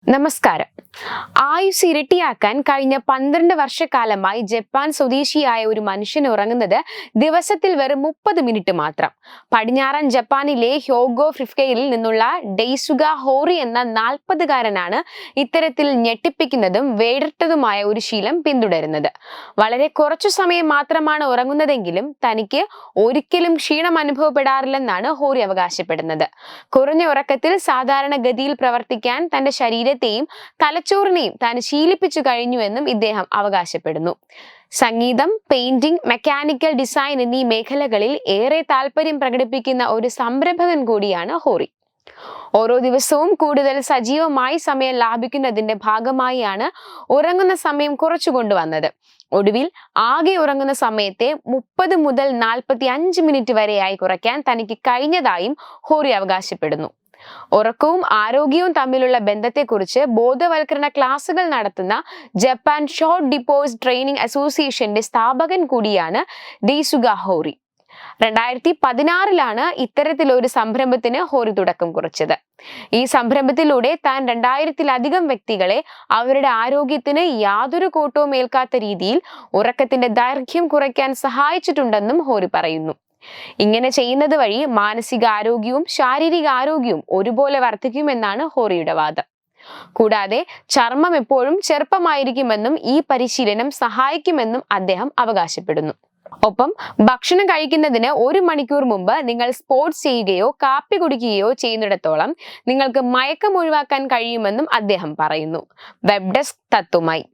നമസ്കാരം. ആയുസ് ഇരട്ടിയാക്കാൻ കഴിഞ്ഞ 12 വർഷക്കാലമായി ജപ്പാൻ സ്വദേശിയായ ഒരു മനുഷ്യൻ ഉറങ്ങുന്നത് ദിവസത്തിൽ വെറും 30 മിനിറ്റ് മാത്രം. പടിഞ്ഞാറൻ ജപ്പാനിലെ ഹ്യോഗോ പ്രിഫെക്ചറിൽ നിന്നുള്ള ഡെയ്സുഗ ഹോറി എന്ന 40-കാരനാണ് ഇത്തരത്തിൽ ഞെട്ടിപ്പിക്കുന്നതും വേറിട്ടതുമായ ഒരു ശീലം പിന്തുടരുന്നത്. വളരെ കുറച്ചു സമയം മാത്രമാണ് ഉറങ്ങുന്നതെങ്കിലും തനിക്ക് ഒരിക്കലും ക്ഷീണം അനുഭവപ്പെടാറില്ലെന്നാണ് ഹോറി അവകാശപ്പെടുന്നത്. കുറഞ്ഞ ഉറക്കത്തിൽ സാധാരണഗതിയിൽ പ്രവർത്തിക്കാൻ തന്റെ ശരീരത്തെയും തലച്ചോറിനെയും താൻ ശീലിപ്പിച്ചു കഴിഞ്ഞുവെന്നും ഇദ്ദേഹം അവകാശപ്പെടുന്നു. സംഗീതം, പെയിന്റിംഗ്, മെക്കാനിക്കൽ ഡിസൈൻ എന്നീ മേഖലകളിൽ ഏറെ താല്പര്യം പ്രകടിപ്പിക്കുന്ന ഒരു സംരംഭകൻ കൂടിയാണ് ഹോറി. ഓരോ ദിവസവും കൂടുതൽ സജീവമായി സമയം ലാഭിക്കുന്നതിന്റെ ഭാഗമായാണ് ഉറങ്ങുന്ന സമയം കുറച്ചു കൊണ്ടുവന്നത്. ഒടുവിൽ ആകെ ഉറങ്ങുന്ന സമയത്തെ 30 മുതൽ 45 മിനിറ്റ് വരെയായി കുറയ്ക്കാൻ തനിക്ക് കഴിഞ്ഞതായും ഹോറി അവകാശപ്പെടുന്നു. ഉറക്കവും ആരോഗ്യവും തമ്മിലുള്ള ബന്ധത്തെക്കുറിച്ച് ബോധവൽക്കരണ ക്ലാസുകൾ നടത്തുന്ന ജപ്പാൻ ഷോർട്ട് ഡിപ്പോസ് ട്രെയിനിങ് അസോസിയേഷന്റെ സ്ഥാപകൻ കൂടിയാണ് ഡെയ്സുഗ ഹോറി. 2016 ഇത്തരത്തിലൊരു സംരംഭത്തിന് ഹോറി തുടക്കം കുറിച്ചത്. ഈ സംരംഭത്തിലൂടെ താൻ 2000-ലധികം വ്യക്തികളെ അവരുടെ ആരോഗ്യത്തിന് യാതൊരു കോട്ടവും ഏൽക്കാത്ത രീതിയിൽ ഉറക്കത്തിന്റെ ദൈർഘ്യം കുറയ്ക്കാൻ സഹായിച്ചിട്ടുണ്ടെന്നും ഹോറി പറയുന്നു. ഇങ്ങനെ ചെയ്യുന്നത് വഴി മാനസിക ആരോഗ്യവും ശാരീരിക ആരോഗ്യവും ഒരുപോലെ വർദ്ധിക്കുമെന്നാണ് ഹോറിയുടെ വാദം. കൂടാതെ ചർമ്മം എപ്പോഴും ചെറുപ്പമായിരിക്കുമെന്നും ഈ പരിശീലനം സഹായിക്കുമെന്നും അദ്ദേഹം അവകാശപ്പെടുന്നു. ഒപ്പം ഭക്ഷണം കഴിക്കുന്നതിന് 1 മണിക്കൂർ മുമ്പ് നിങ്ങൾ സ്പോർട്സ് ചെയ്യുകയോ കാപ്പി കുടിക്കുകയോ ചെയ്യുന്നിടത്തോളം നിങ്ങൾക്ക് മയക്കം ഒഴിവാക്കാൻ കഴിയുമെന്നും അദ്ദേഹം പറയുന്നു. Web desk തത്വമായി.